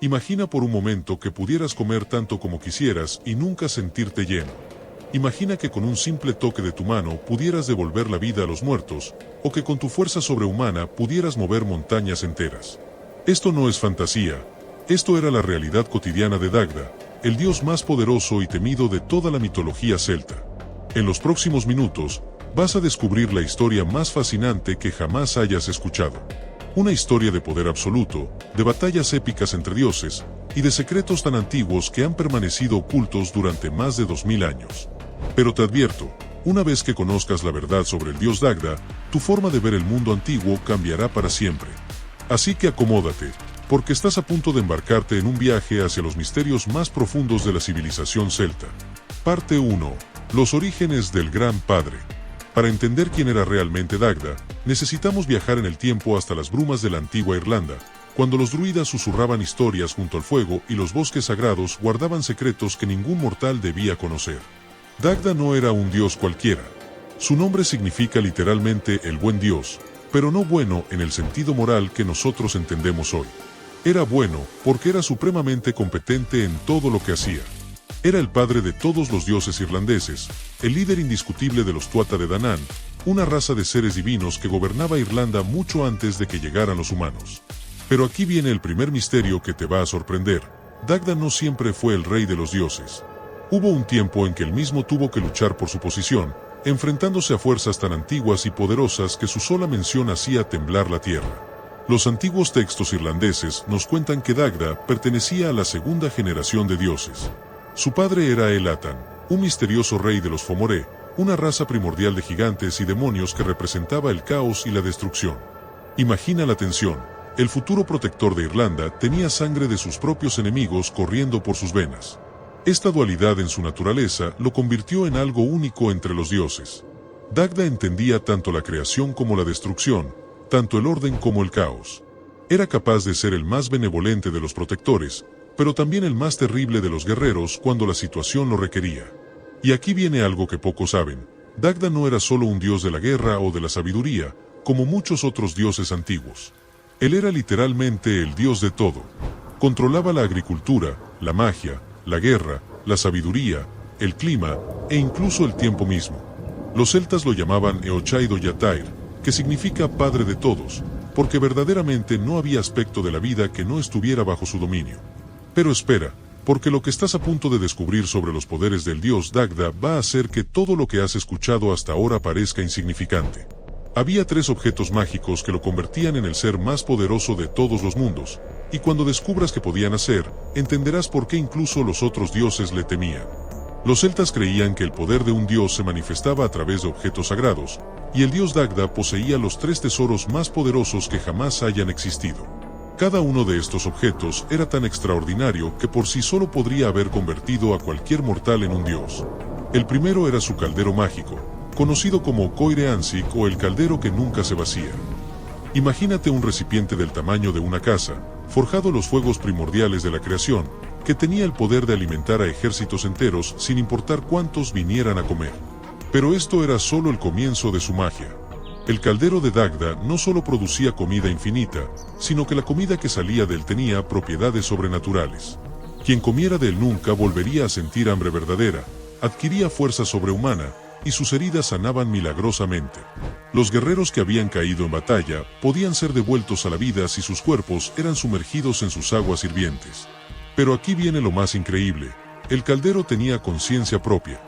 Imagina por un momento que pudieras comer tanto como quisieras y nunca sentirte lleno. Imagina que con un simple toque de tu mano pudieras devolver la vida a los muertos, o que con tu fuerza sobrehumana pudieras mover montañas enteras. Esto no es fantasía, esto era la realidad cotidiana de Dagda, el dios más poderoso y temido de toda la mitología celta. En los próximos minutos, vas a descubrir la historia más fascinante que jamás hayas escuchado. Una historia de poder absoluto, de batallas épicas entre dioses, y de secretos tan antiguos que han permanecido ocultos durante más de 2000 años. Pero te advierto, una vez que conozcas la verdad sobre el dios Dagda, tu forma de ver el mundo antiguo cambiará para siempre. Así que acomódate, porque estás a punto de embarcarte en un viaje hacia los misterios más profundos de la civilización celta. Parte 1. Los orígenes del Gran Padre. Para entender quién era realmente Dagda, necesitamos viajar en el tiempo hasta las brumas de la antigua Irlanda, cuando los druidas susurraban historias junto al fuego y los bosques sagrados guardaban secretos que ningún mortal debía conocer. Dagda no era un dios cualquiera. Su nombre significa literalmente el buen dios, pero no bueno en el sentido moral que nosotros entendemos hoy. Era bueno porque era supremamente competente en todo lo que hacía. Era el padre de todos los dioses irlandeses, el líder indiscutible de los Tuatha de Danann, una raza de seres divinos que gobernaba Irlanda mucho antes de que llegaran los humanos. Pero aquí viene el primer misterio que te va a sorprender. Dagda no siempre fue el rey de los dioses. Hubo un tiempo en que él mismo tuvo que luchar por su posición, enfrentándose a fuerzas tan antiguas y poderosas que su sola mención hacía temblar la tierra. Los antiguos textos irlandeses nos cuentan que Dagda pertenecía a la segunda generación de dioses. Su padre era Elathán, un misterioso rey de los Fomoré, una raza primordial de gigantes y demonios que representaba el caos y la destrucción. Imagina la tensión. El futuro protector de Irlanda tenía sangre de sus propios enemigos corriendo por sus venas. Esta dualidad en su naturaleza lo convirtió en algo único entre los dioses. Dagda entendía tanto la creación como la destrucción, tanto el orden como el caos. Era capaz de ser el más benevolente de los protectores, pero también el más terrible de los guerreros cuando la situación lo requería. Y aquí viene algo que pocos saben. Dagda no era solo un dios de la guerra o de la sabiduría, como muchos otros dioses antiguos. Él era literalmente el dios de todo. Controlaba la agricultura, la magia, la guerra, la sabiduría, el clima, e incluso el tiempo mismo. Los celtas lo llamaban Eochaido Yatair, que significa padre de todos, porque verdaderamente no había aspecto de la vida que no estuviera bajo su dominio. Pero espera, porque lo que estás a punto de descubrir sobre los poderes del dios Dagda va a hacer que todo lo que has escuchado hasta ahora parezca insignificante. Había 3 objetos mágicos que lo convertían en el ser más poderoso de todos los mundos, y cuando descubras qué podían hacer, entenderás por qué incluso los otros dioses le temían. Los celtas creían que el poder de un dios se manifestaba a través de objetos sagrados, y el dios Dagda poseía los 3 tesoros más poderosos que jamás hayan existido. Cada uno de estos objetos era tan extraordinario que por sí solo podría haber convertido a cualquier mortal en un dios. El primero era su caldero mágico, conocido como Coire Ansik o el caldero que nunca se vacía. Imagínate un recipiente del tamaño de una casa, forjado en los fuegos primordiales de la creación, que tenía el poder de alimentar a ejércitos enteros sin importar cuántos vinieran a comer. Pero esto era solo el comienzo de su magia. El caldero de Dagda no solo producía comida infinita, sino que la comida que salía de él tenía propiedades sobrenaturales. Quien comiera de él nunca volvería a sentir hambre verdadera, adquiría fuerza sobrehumana, y sus heridas sanaban milagrosamente. Los guerreros que habían caído en batalla podían ser devueltos a la vida si sus cuerpos eran sumergidos en sus aguas hirvientes. Pero aquí viene lo más increíble: el caldero tenía conciencia propia.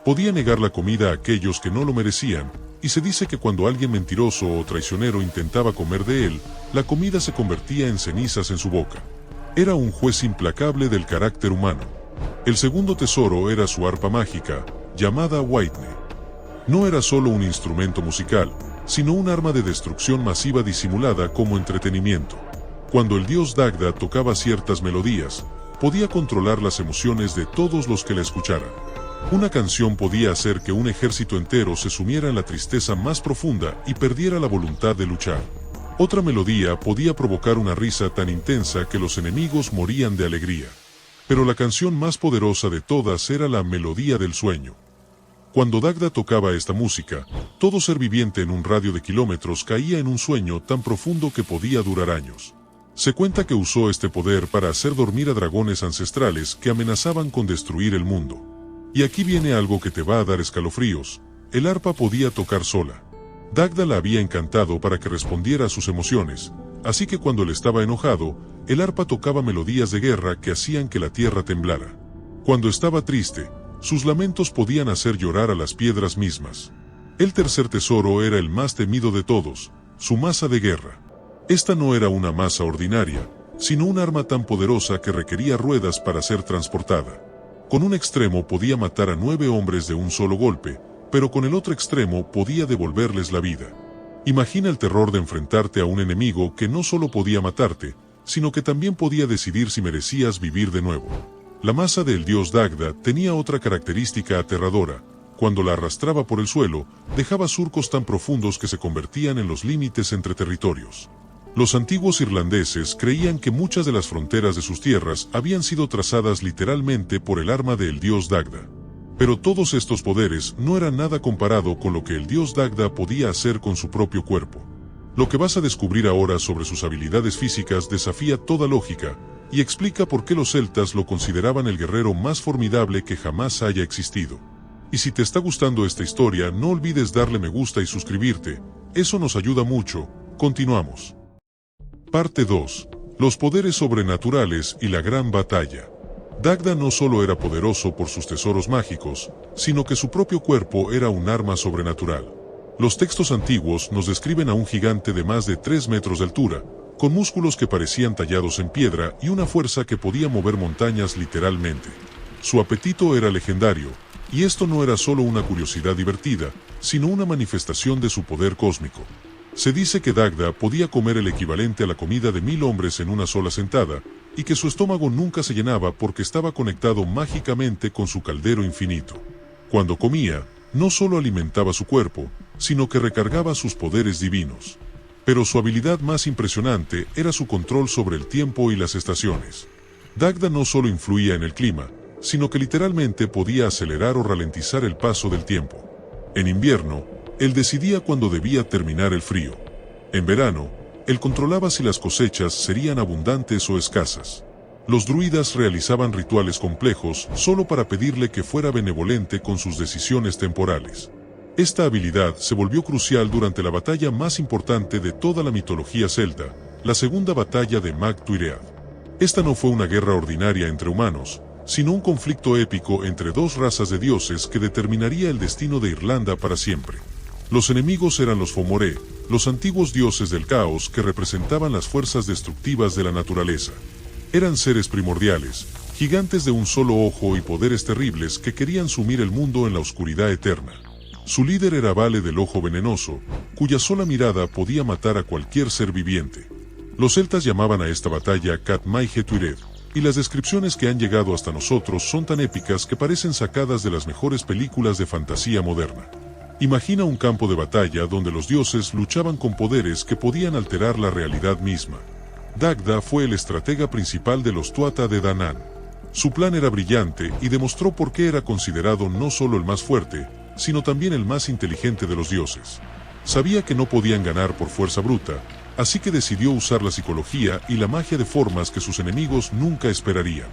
Podía negar la comida a aquellos que no lo merecían, y se dice que cuando alguien mentiroso o traicionero intentaba comer de él, la comida se convertía en cenizas en su boca. Era un juez implacable del carácter humano. El segundo tesoro era su arpa mágica, llamada Whitney. No era solo un instrumento musical, sino un arma de destrucción masiva disimulada como entretenimiento. Cuando el dios Dagda tocaba ciertas melodías, podía controlar las emociones de todos los que la escucharan. Una canción podía hacer que un ejército entero se sumiera en la tristeza más profunda y perdiera la voluntad de luchar. Otra melodía podía provocar una risa tan intensa que los enemigos morían de alegría. Pero la canción más poderosa de todas era la melodía del sueño. Cuando Dagda tocaba esta música, todo ser viviente en un radio de kilómetros caía en un sueño tan profundo que podía durar años. Se cuenta que usó este poder para hacer dormir a dragones ancestrales que amenazaban con destruir el mundo. Y aquí viene algo que te va a dar escalofríos: el arpa podía tocar sola. Dagda la había encantado para que respondiera a sus emociones, así que cuando él estaba enojado, el arpa tocaba melodías de guerra que hacían que la tierra temblara. Cuando estaba triste, sus lamentos podían hacer llorar a las piedras mismas. El tercer tesoro era el más temido de todos, su maza de guerra. Esta no era una maza ordinaria, sino un arma tan poderosa que requería ruedas para ser transportada. Con un extremo podía matar a 9 hombres de un solo golpe, pero con el otro extremo podía devolverles la vida. Imagina el terror de enfrentarte a un enemigo que no solo podía matarte, sino que también podía decidir si merecías vivir de nuevo. La maza del dios Dagda tenía otra característica aterradora: cuando la arrastraba por el suelo, dejaba surcos tan profundos que se convertían en los límites entre territorios. Los antiguos irlandeses creían que muchas de las fronteras de sus tierras habían sido trazadas literalmente por el arma del dios Dagda. Pero todos estos poderes no eran nada comparado con lo que el dios Dagda podía hacer con su propio cuerpo. Lo que vas a descubrir ahora sobre sus habilidades físicas desafía toda lógica, y explica por qué los celtas lo consideraban el guerrero más formidable que jamás haya existido. Y si te está gustando esta historia, no olvides darle me gusta y suscribirte, eso nos ayuda mucho. Continuamos. Parte 2. Los poderes sobrenaturales y la gran batalla. Dagda no solo era poderoso por sus tesoros mágicos, sino que su propio cuerpo era un arma sobrenatural. Los textos antiguos nos describen a un gigante de más de 3 metros de altura, con músculos que parecían tallados en piedra y una fuerza que podía mover montañas literalmente. Su apetito era legendario, y esto no era solo una curiosidad divertida, sino una manifestación de su poder cósmico. Se dice que Dagda podía comer el equivalente a la comida de 1000 hombres en una sola sentada, y que su estómago nunca se llenaba porque estaba conectado mágicamente con su caldero infinito. Cuando comía, no solo alimentaba su cuerpo, sino que recargaba sus poderes divinos. Pero su habilidad más impresionante era su control sobre el tiempo y las estaciones. Dagda no solo influía en el clima, sino que literalmente podía acelerar o ralentizar el paso del tiempo. En invierno, él decidía cuándo debía terminar el frío. En verano, él controlaba si las cosechas serían abundantes o escasas. Los druidas realizaban rituales complejos solo para pedirle que fuera benevolente con sus decisiones temporales. Esta habilidad se volvió crucial durante la batalla más importante de toda la mitología celta, la segunda batalla de Mag Tuiread. Esta no fue una guerra ordinaria entre humanos, sino un conflicto épico entre dos razas de dioses que determinaría el destino de Irlanda para siempre. Los enemigos eran los Fomoré, los antiguos dioses del caos que representaban las fuerzas destructivas de la naturaleza. Eran seres primordiales, gigantes de un solo ojo y poderes terribles que querían sumir el mundo en la oscuridad eterna. Su líder era Vale del Ojo Venenoso, cuya sola mirada podía matar a cualquier ser viviente. Los celtas llamaban a esta batalla Catmaige Tuired, y las descripciones que han llegado hasta nosotros son tan épicas que parecen sacadas de las mejores películas de fantasía moderna. Imagina un campo de batalla donde los dioses luchaban con poderes que podían alterar la realidad misma. Dagda fue el estratega principal de los Tuatha de Danann. Su plan era brillante y demostró por qué era considerado no solo el más fuerte, sino también el más inteligente de los dioses. Sabía que no podían ganar por fuerza bruta, así que decidió usar la psicología y la magia de formas que sus enemigos nunca esperarían.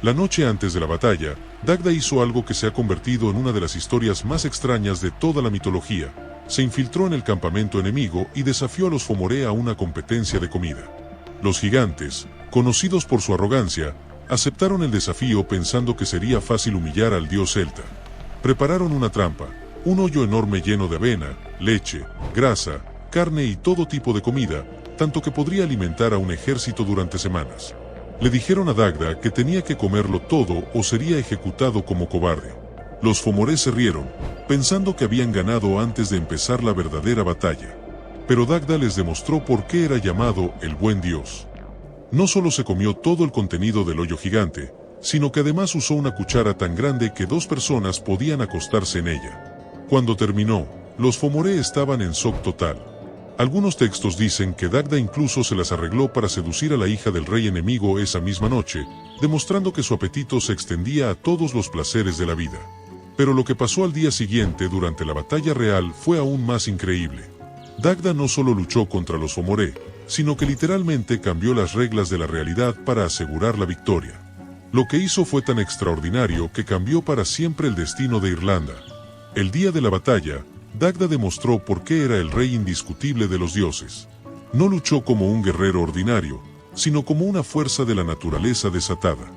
La noche antes de la batalla, Dagda hizo algo que se ha convertido en una de las historias más extrañas de toda la mitología. Se infiltró en el campamento enemigo y desafió a los Fomoré a una competencia de comida. Los gigantes, conocidos por su arrogancia, aceptaron el desafío pensando que sería fácil humillar al dios celta. Prepararon una trampa, un hoyo enorme lleno de avena, leche, grasa, carne y todo tipo de comida, tanto que podría alimentar a un ejército durante semanas. Le dijeron a Dagda que tenía que comerlo todo o sería ejecutado como cobarde. Los Fomoré se rieron, pensando que habían ganado antes de empezar la verdadera batalla. Pero Dagda les demostró por qué era llamado el buen dios. No solo se comió todo el contenido del hoyo gigante, sino que además usó una cuchara tan grande que 2 personas podían acostarse en ella. Cuando terminó, los Fomoré estaban en shock total. Algunos textos dicen que Dagda incluso se las arregló para seducir a la hija del rey enemigo esa misma noche, demostrando que su apetito se extendía a todos los placeres de la vida. Pero lo que pasó al día siguiente durante la batalla real fue aún más increíble. Dagda no solo luchó contra los Fomoré, sino que literalmente cambió las reglas de la realidad para asegurar la victoria. Lo que hizo fue tan extraordinario que cambió para siempre el destino de Irlanda. El día de la batalla, Dagda demostró por qué era el rey indiscutible de los dioses. No luchó como un guerrero ordinario, sino como una fuerza de la naturaleza desatada.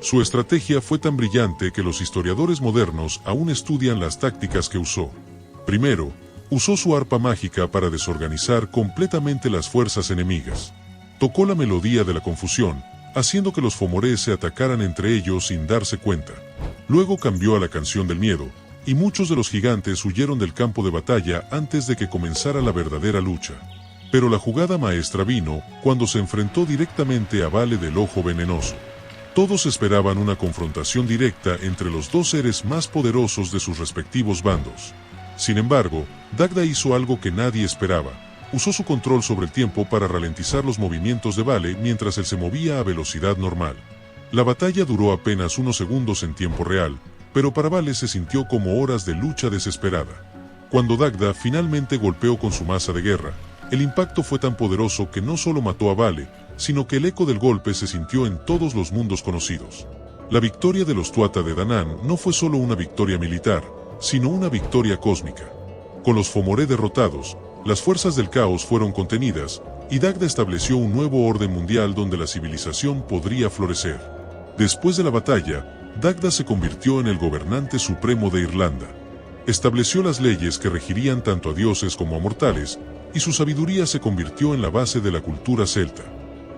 Su estrategia fue tan brillante que los historiadores modernos aún estudian las tácticas que usó. Primero, usó su arpa mágica para desorganizar completamente las fuerzas enemigas. Tocó la melodía de la confusión, haciendo que los Fomoré se atacaran entre ellos sin darse cuenta. Luego cambió a la canción del miedo, y muchos de los gigantes huyeron del campo de batalla antes de que comenzara la verdadera lucha. Pero la jugada maestra vino cuando se enfrentó directamente a Vale del Ojo Venenoso. Todos esperaban una confrontación directa entre los dos seres más poderosos de sus respectivos bandos. Sin embargo, Dagda hizo algo que nadie esperaba. Usó su control sobre el tiempo para ralentizar los movimientos de Vale mientras él se movía a velocidad normal. La batalla duró apenas unos segundos en tiempo real, pero para Vale se sintió como horas de lucha desesperada. Cuando Dagda finalmente golpeó con su maza de guerra, el impacto fue tan poderoso que no solo mató a Vale, sino que el eco del golpe se sintió en todos los mundos conocidos. La victoria de los Tuatha de Danann no fue solo una victoria militar, sino una victoria cósmica. Con los Fomoré derrotados, las fuerzas del caos fueron contenidas, y Dagda estableció un nuevo orden mundial donde la civilización podría florecer. Después de la batalla, Dagda se convirtió en el gobernante supremo de Irlanda. Estableció las leyes que regirían tanto a dioses como a mortales, y su sabiduría se convirtió en la base de la cultura celta.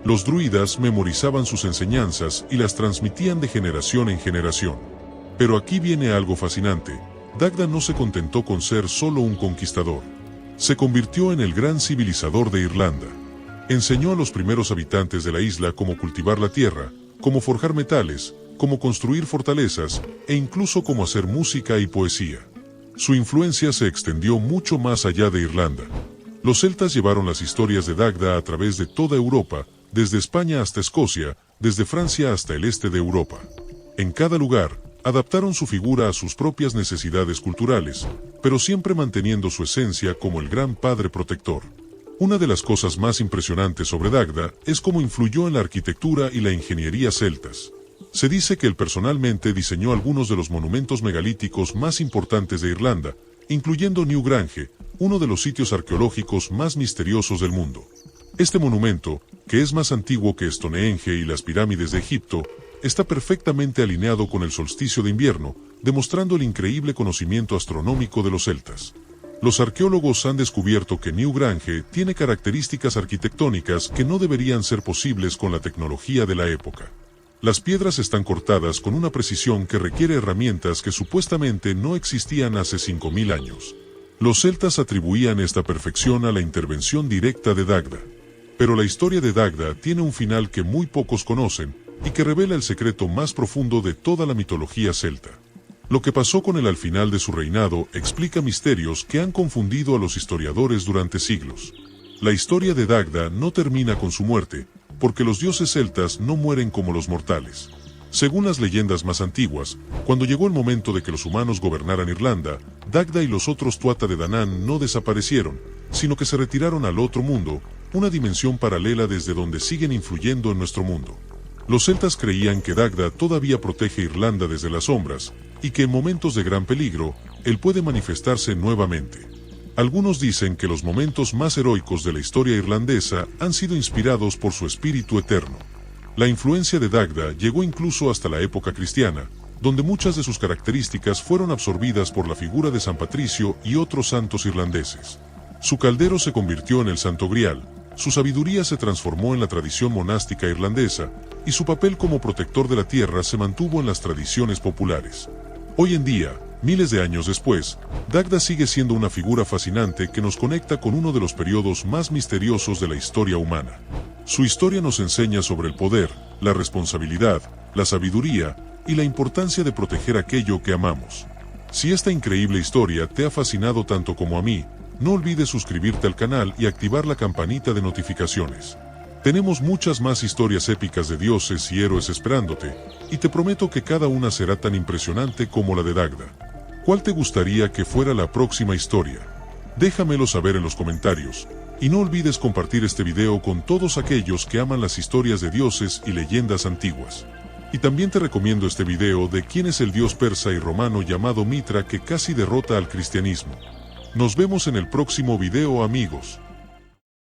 Los druidas memorizaban sus enseñanzas y las transmitían de generación en generación. Pero aquí viene algo fascinante. Dagda no se contentó con ser solo un conquistador. Se convirtió en el gran civilizador de Irlanda. Enseñó a los primeros habitantes de la isla cómo cultivar la tierra, cómo forjar metales, cómo construir fortalezas, e incluso cómo hacer música y poesía. Su influencia se extendió mucho más allá de Irlanda. Los celtas llevaron las historias de Dagda a través de toda Europa, desde España hasta Escocia, desde Francia hasta el este de Europa. En cada lugar, adaptaron su figura a sus propias necesidades culturales, pero siempre manteniendo su esencia como el gran padre protector. Una de las cosas más impresionantes sobre Dagda es cómo influyó en la arquitectura y la ingeniería celtas. Se dice que él personalmente diseñó algunos de los monumentos megalíticos más importantes de Irlanda, incluyendo Newgrange, uno de los sitios arqueológicos más misteriosos del mundo. Este monumento, que es más antiguo que Stonehenge y las pirámides de Egipto, está perfectamente alineado con el solsticio de invierno, demostrando el increíble conocimiento astronómico de los celtas. Los arqueólogos han descubierto que Newgrange tiene características arquitectónicas que no deberían ser posibles con la tecnología de la época. Las piedras están cortadas con una precisión que requiere herramientas que supuestamente no existían hace 5000 años. Los celtas atribuían esta perfección a la intervención directa de Dagda. Pero la historia de Dagda tiene un final que muy pocos conocen, y que revela el secreto más profundo de toda la mitología celta. Lo que pasó con él al final de su reinado explica misterios que han confundido a los historiadores durante siglos. La historia de Dagda no termina con su muerte, porque los dioses celtas no mueren como los mortales. Según las leyendas más antiguas, cuando llegó el momento de que los humanos gobernaran Irlanda, Dagda y los otros Tuatha de Danann no desaparecieron, sino que se retiraron al otro mundo, una dimensión paralela desde donde siguen influyendo en nuestro mundo. Los celtas creían que Dagda todavía protege Irlanda desde las sombras, y que en momentos de gran peligro, él puede manifestarse nuevamente. Algunos dicen que los momentos más heroicos de la historia irlandesa han sido inspirados por su espíritu eterno. La influencia de Dagda llegó incluso hasta la época cristiana, donde muchas de sus características fueron absorbidas por la figura de San Patricio y otros santos irlandeses. Su caldero se convirtió en el Santo Grial, su sabiduría se transformó en la tradición monástica irlandesa, y su papel como protector de la tierra se mantuvo en las tradiciones populares. Hoy en día, miles de años después, Dagda sigue siendo una figura fascinante que nos conecta con uno de los periodos más misteriosos de la historia humana. Su historia nos enseña sobre el poder, la responsabilidad, la sabiduría y la importancia de proteger aquello que amamos. Si esta increíble historia te ha fascinado tanto como a mí, no olvides suscribirte al canal y activar la campanita de notificaciones. Tenemos muchas más historias épicas de dioses y héroes esperándote, y te prometo que cada una será tan impresionante como la de Dagda. ¿Cuál te gustaría que fuera la próxima historia? Déjamelo saber en los comentarios. Y no olvides compartir este video con todos aquellos que aman las historias de dioses y leyendas antiguas. Y también te recomiendo este video de quién es el dios persa y romano llamado Mitra que casi derrota al cristianismo. Nos vemos en el próximo video, amigos.